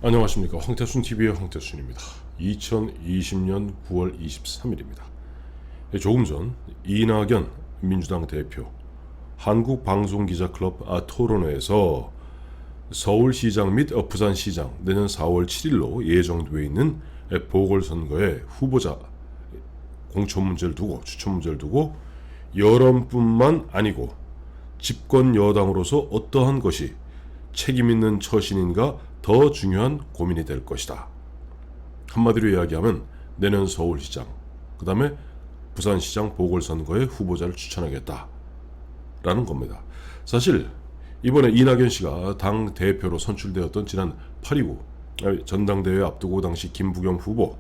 안녕하십니까. 황태순TV의 황태순입니다. 2020년 9월 23일입니다. 조금 전 이낙연 민주당 대표 한국방송기자클럽 토론회에서 서울시장 및 부산시장 내년 4월 7일로 예정되어 있는 보궐선거의 후보자 공천 문제를 두고 추천 문제를 두고 여론뿐만 아니고 집권 여당으로서 어떠한 것이 책임있는 처신인가 더 중요한 고민이 될 것이다. 한마디로 이야기하면 내년 서울시장, 그 다음에 부산시장 보궐선거의 후보자를 추천하겠다 라는 겁니다. 사실 이번에 이낙연 씨가 당 대표로 선출되었던 지난 8.29 전당대회 앞두고 당시 김부겸 후보,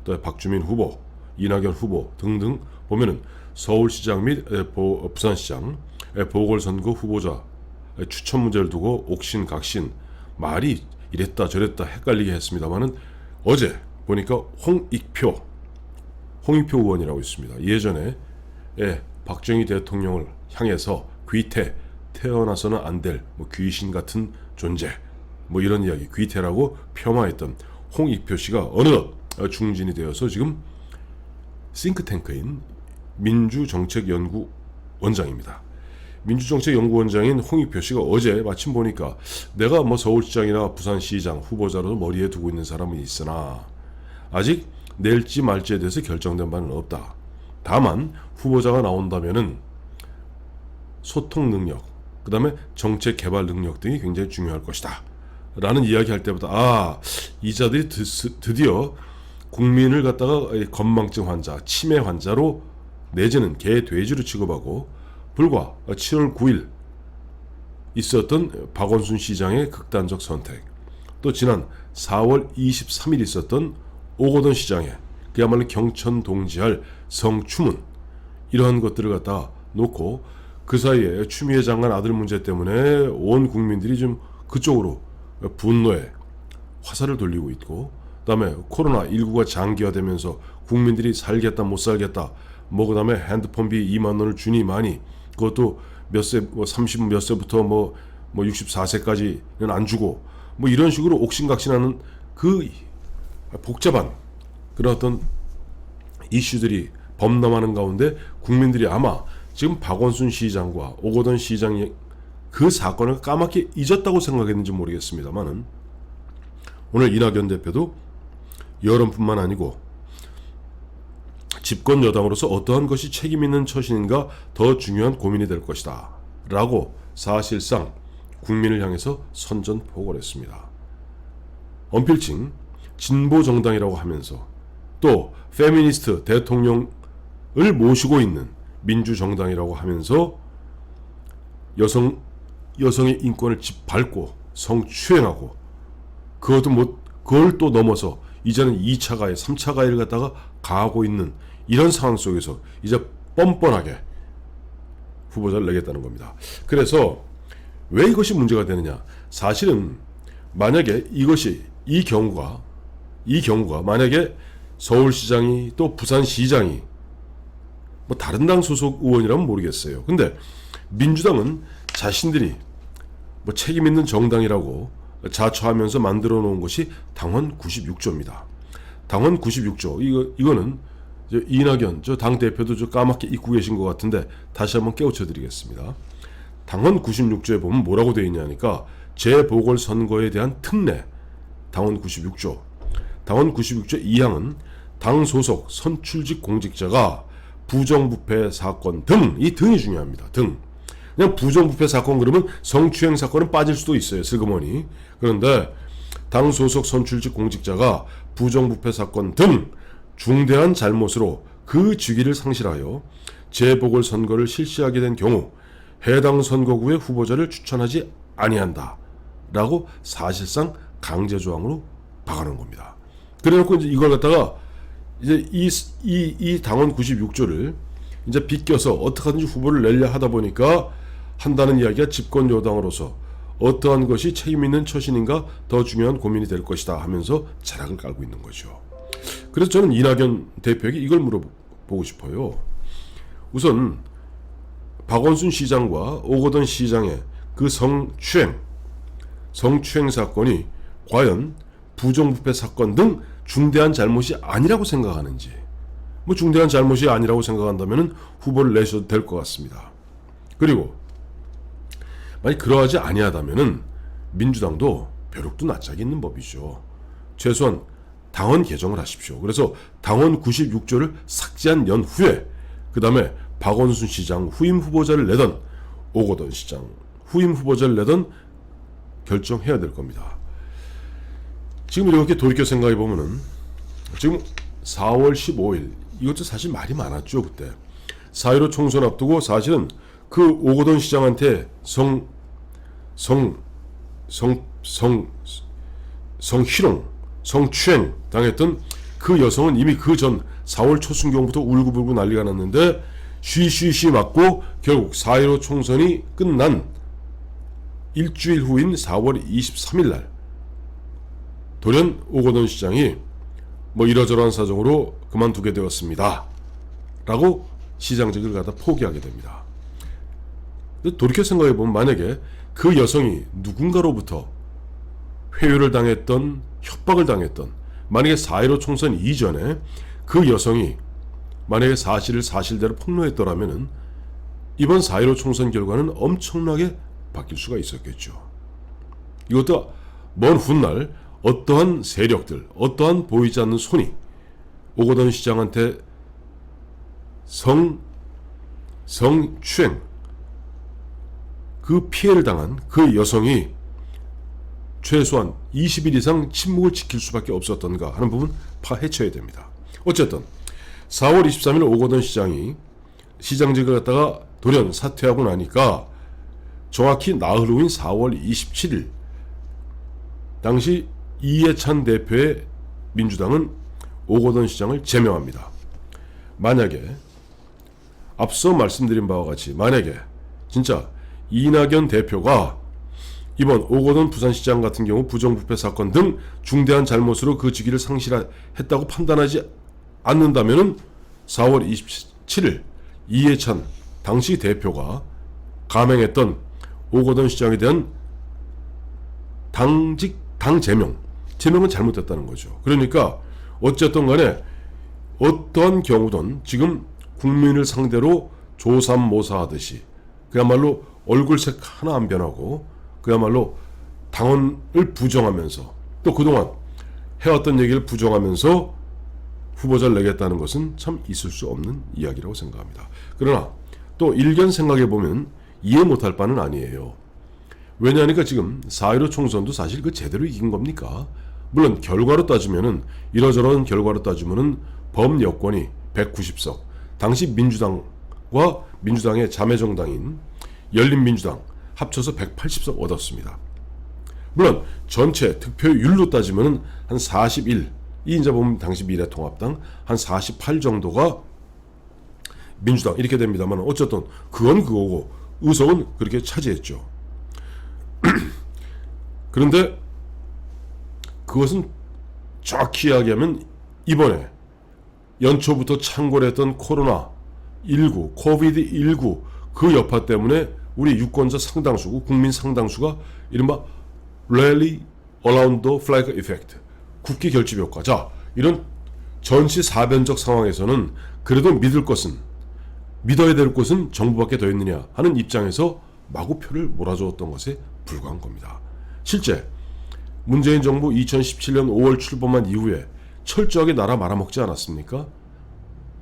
또 박주민 후보, 이낙연 후보 등등 보면은 서울시장 및 부산시장 보궐선거 후보자 추천 문제를 두고 옥신각신 말이 이랬다 저랬다 헷갈리게 했습니다만은 어제 보니까 홍익표 의원이라고 있습니다. 예전에 박정희 대통령을 향해서 태어나서는 안 될 귀신 같은 존재 이런 이야기 귀태라고 폄하했던 홍익표 씨가 어느덧 중진이 되어서 지금 싱크탱크인 민주정책연구원장입니다. 민주정책연구원장인 홍익표 씨가 어제 마침 보니까 내가 서울시장이나 부산시장 후보자로 머리에 두고 있는 사람은 있으나 아직 낼지 말지에 대해서 결정된 바는 없다. 다만 후보자가 나온다면은 소통 능력, 그 다음에 정책 개발 능력 등이 굉장히 중요할 것이다 라는 이야기 할 때보다 이자들이 드디어 국민을 갖다가 건망증 환자, 치매 환자로 내지는 개, 돼지로 취급하고 불과 7월 9일 있었던 박원순 시장의 극단적 선택, 또 지난 4월 23일 있었던 오거돈 시장의 그야말로 경천동지할 성추문, 이러한 것들을 갖다 놓고 그 사이에 추미애 장관 아들 문제 때문에 온 국민들이 좀 그쪽으로 분노의 화살을 돌리고 있고, 그 다음에 코로나19가 장기화되면서 국민들이 살겠다 못 살겠다, 그 다음에 핸드폰비 2만 원을 주니 많이, 그것도 몇 세, 30 몇 세부터 64세까지는 안 주고, 이런 식으로 옥신각신하는 그 복잡한 그런 어떤 이슈들이 범람하는 가운데 국민들이 아마 지금 박원순 시장과 오거돈 시장의 그 사건을 까맣게 잊었다고 생각했는지 모르겠습니다만은 오늘 이낙연 대표도 여론뿐만 아니고 집권 여당으로서 어떠한 것이 책임있는 처신인가 더 중요한 고민이 될 것이다 라고 사실상 국민을 향해서 선전포고를 했습니다. 언필칭 진보정당이라고 하면서 또 페미니스트 대통령을 모시고 있는 민주정당이라고 하면서 여성의 인권을 짓밟고 성추행하고 그걸 또 넘어서 이제는 2차 가해, 3차 가해를 갖다가 가하고 있는 이런 상황 속에서 이제 뻔뻔하게 후보자를 내겠다는 겁니다. 그래서 왜 이것이 문제가 되느냐? 사실은 만약에 이 경우가 만약에 서울시장이 또 부산시장이 다른 당 소속 의원이라면 모르겠어요. 근데 민주당은 자신들이 책임 있는 정당이라고 자처하면서 만들어 놓은 것이 당원 96조입니다. 당원 96조 이거는 이낙연 당 대표도 까맣게 잊고 계신 것 같은데 다시 한번 깨우쳐 드리겠습니다. 당원 96조에 보면 뭐라고 되어 있냐니까 재보궐선거에 대한 특례 당원 96조 2항은 당 소속 선출직 공직자가 부정부패 사건 등, 이 등이 중요합니다. 그냥 부정부패 사건 그러면 성추행 사건은 빠질 수도 있어요. 슬그머니. 그런데 당 소속 선출직 공직자가 부정부패 사건 등 중대한 잘못으로 그 직위를 상실하여 재보궐선거를 실시하게 된 경우 해당 선거구의 후보자를 추천하지 아니한다 라고 사실상 강제조항으로 박아놓은 겁니다. 그래놓고 이제 이걸 갖다가 이제 이 당원 96조를 이제 비껴서 어떻게든지 후보를 내려 하다 보니까 한다는 이야기가 집권 여당으로서 어떠한 것이 책임있는 처신인가 더 중요한 고민이 될 것이다 하면서 자락을 깔고 있는 거죠. 그래서 저는 이낙연 대표에게 이걸 물어보고 싶어요. 우선 박원순 시장과 오거돈 시장의 그 성추행 사건이 과연 부정부패 사건 등 중대한 잘못이 아니라고 생각하는지, 뭐 중대한 잘못이 아니라고 생각한다면 후보를 내셔도 될 것 같습니다. 그리고 만약 그러하지 아니하다면 민주당도 벼룩도 낯짝이 있는 법이죠. 최소한 당원 개정을 하십시오. 그래서 당원 96조를 삭제한 연후에 그 다음에 박원순 시장 후임 후보자를 내던 오거돈 시장 후임 후보자를 내던 결정해야 될 겁니다. 지금 이렇게 돌이켜 생각해 보면은 지금 4월 15일 이것도 사실 말이 많았죠. 그때 4.15 총선 앞두고 사실은 그 오거돈 시장한테 성추행 당했던 그 여성은 이미 그 전 4월 초순경부터 울고불고 난리가 났는데 쉬쉬쉬 맞고 결국 4.15 총선이 끝난 일주일 후인 4월 23일 날 돌연 오거돈 시장이 뭐 이러저러한 사정으로 그만두게 되었습니다 라고 시장직을 갖다 포기하게 됩니다. 근데 돌이켜 생각해보면 만약에 그 여성이 누군가로부터 회유를 당했던 협박을 당했던 만약에 4.15 총선 이전에 그 여성이 만약에 사실을 사실대로 폭로했더라면 이번 4.15 총선 결과는 엄청나게 바뀔 수가 있었겠죠. 이것도 먼 훗날 어떠한 세력들, 어떠한 보이지 않는 손이 오거돈 시장한테 성추행 그 피해를 당한 그 여성이 최소한 20일 이상 침묵을 지킬 수밖에 없었던가 하는 부분 파헤쳐야 됩니다. 어쨌든 4월 23일 오거돈 시장이 시장직을 갖다가 돌연 사퇴하고 나니까 정확히 나흘 후인 4월 27일 당시 이해찬 대표의 민주당은 오거돈 시장을 제명합니다. 만약에 앞서 말씀드린 바와 같이 만약에 진짜 이낙연 대표가 이번 오거돈 부산시장 같은 경우 부정부패 사건 등 중대한 잘못으로 그 직위를 상실했다고 판단하지 않는다면 4월 27일 이해찬 당시 대표가 감행했던 오거돈 시장에 대한 당 제명은 잘못됐다는 거죠. 그러니까 어쨌든 간에 어떠한 경우든 지금 국민을 상대로 조삼모사하듯이 그야말로 얼굴색 하나 안 변하고 그야말로 당원을 부정하면서 또 그동안 해왔던 얘기를 부정하면서 후보자를 내겠다는 것은 참 있을 수 없는 이야기라고 생각합니다. 그러나 또 일견 생각해보면 이해 못할 바는 아니에요. 왜냐하니까 지금 4.15 총선도 사실 그 제대로 이긴 겁니까? 물론 결과로 따지면은 이러저러한 결과로 따지면은 범여권이 190석, 당시 민주당과 민주당의 자매정당인 열린민주당 합쳐서 180석 얻었습니다. 물론 전체 득표율로 따지면은 한 41, 이 이제 보면 당시 미래통합당 한 48 정도가 민주당 이렇게 됩니다만 어쨌든 그건 그거고 의석은 그렇게 차지했죠. 그런데 그것은 정확히 이야기하면 이번에 연초부터 창궐했던 코로나19, 코비드19 그 여파 때문에 우리 유권자 상당수고 국민 상당수가 이른바 Rally Around the Flag Effect, 국기 결집 효과. 자, 이런 전시사변적 상황에서는 그래도 믿어야 될 것은 정부밖에 더 있느냐 하는 입장에서 마구 표를 몰아주었던 것에 불과한 겁니다. 실제 문재인 정부 2017년 5월 출범한 이후에 철저하게 나라 말아먹지 않았습니까?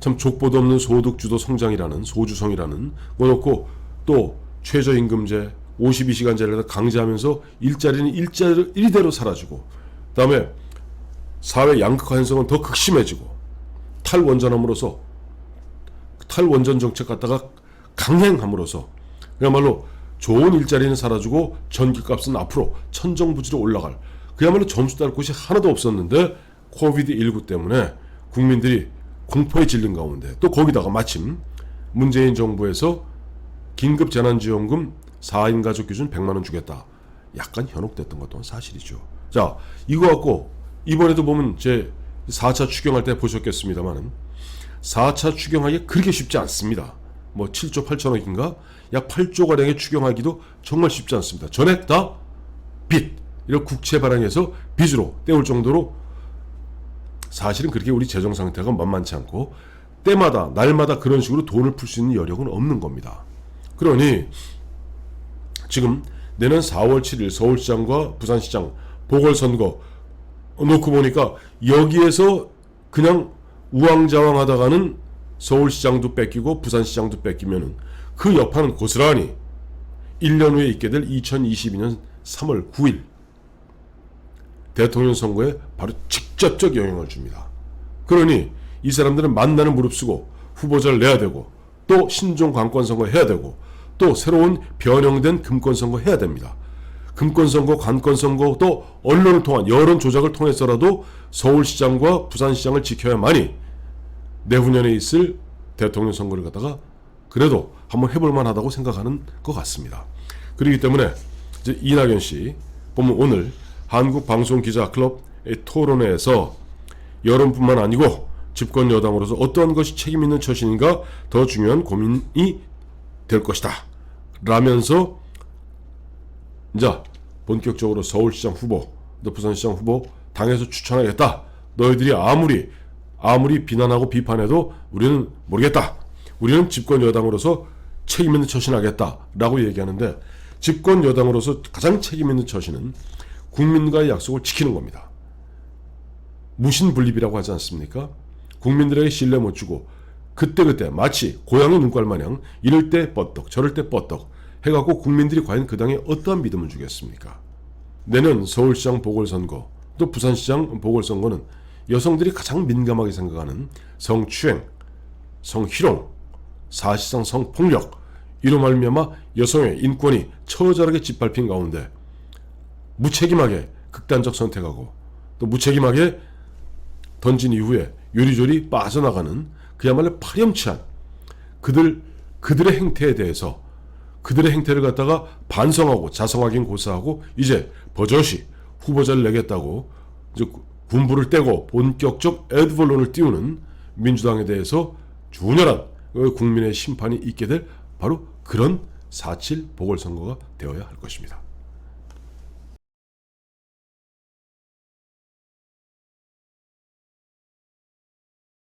참 족보도 없는 소득주도 성장이라는 소주성이라는 거 놓고 또 최저임금제 52시간제를 강제하면서 일자리는 일대로 사라지고 그다음에 사회 양극화 현상은 더 극심해지고 탈원전함으로써 탈원전 정책 갖다가 강행함으로써 그야말로 좋은 일자리는 사라지고 전기값은 앞으로 천정부지로 올라갈 그야말로 점수 딸 곳이 하나도 없었는데 코비드19 때문에 국민들이 공포에 질린 가운데 또 거기다가 마침 문재인 정부에서 긴급재난지원금 4인 가족 기준 100만원 주겠다. 약간 현혹됐던 것도 사실이죠. 자, 이거 갖고 이번에도 보면 제 4차 추경할 때 보셨겠습니다만은 4차 추경하기 그렇게 쉽지 않습니다. 뭐 7조 8천억인가? 약 8조가량의 추경하기도 정말 쉽지 않습니다. 전액 다 빚, 이런 국채 발행해서 빚으로 때울 정도로 사실은 그렇게 우리 재정 상태가 만만치 않고 때마다 날마다 그런 식으로 돈을 풀 수 있는 여력은 없는 겁니다. 그러니 지금 내년 4월 7일 서울시장과 부산시장 보궐선거 놓고 보니까 여기에서 그냥 우왕좌왕하다가는 서울시장도 뺏기고 부산시장도 뺏기면은 그 여파는 고스란히 1년 후에 있게 될 2022년 3월 9일 대통령 선거에 바로 직접적 영향을 줍니다. 그러니 이 사람들은 만나는 무릅쓰고 후보자를 내야 되고 또 신종 관권선거 해야 되고 또 새로운 변형된 금권선거 해야 됩니다. 금권선거, 관권선거 또 언론을 통한 여론 조작을 통해서라도 서울시장과 부산시장을 지켜야만이 내후년에 있을 대통령 선거를 갖다가 그래도 한번 해볼만 하다고 생각하는 것 같습니다. 그렇기 때문에 이제 이낙연 씨 보면 오늘 한국방송기자클럽의 토론회에서 여론뿐만 아니고 집권 여당으로서 어떠한 것이 책임 있는 처신인가 더 중요한 고민이 될 것이다 라면서 이제 본격적으로 서울시장 후보 또 부산시장 후보 당에서 추천하겠다. 너희들이 아무리 비난하고 비판해도 우리는 모르겠다. 우리는 집권 여당으로서 책임 있는 처신하겠다 라고 얘기하는데 집권 여당으로서 가장 책임 있는 처신은 국민과의 약속을 지키는 겁니다. 무신분립이라고 하지 않습니까? 국민들에게 신뢰 못 주고 그때그때 마치 고양이 눈깔 마냥 이럴 때 뻗떡 저럴 때 뻗떡 해갖고 국민들이 과연 그 당에 어떠한 믿음을 주겠습니까? 내년 서울시장 보궐선거 또 부산시장 보궐선거는 여성들이 가장 민감하게 생각하는 성추행, 성희롱, 사실상 성폭력 이로 말미암아 여성의 인권이 처절하게 짓밟힌 가운데 무책임하게 극단적 선택하고 또 무책임하게 던진 이후에 요리조리 빠져나가는 그야말로 파렴치한 그들의 행태에 대해서 그들의 행태를 갖다가 반성하고 자성하긴 고사하고 이제 버젓이 후보자를 내겠다고 이제 군부를 떼고 본격적 애드벌론을 띄우는 민주당에 대해서 준연한 국민의 심판이 있게 될 바로 그런 4.7 보궐선거가 되어야 할 것입니다.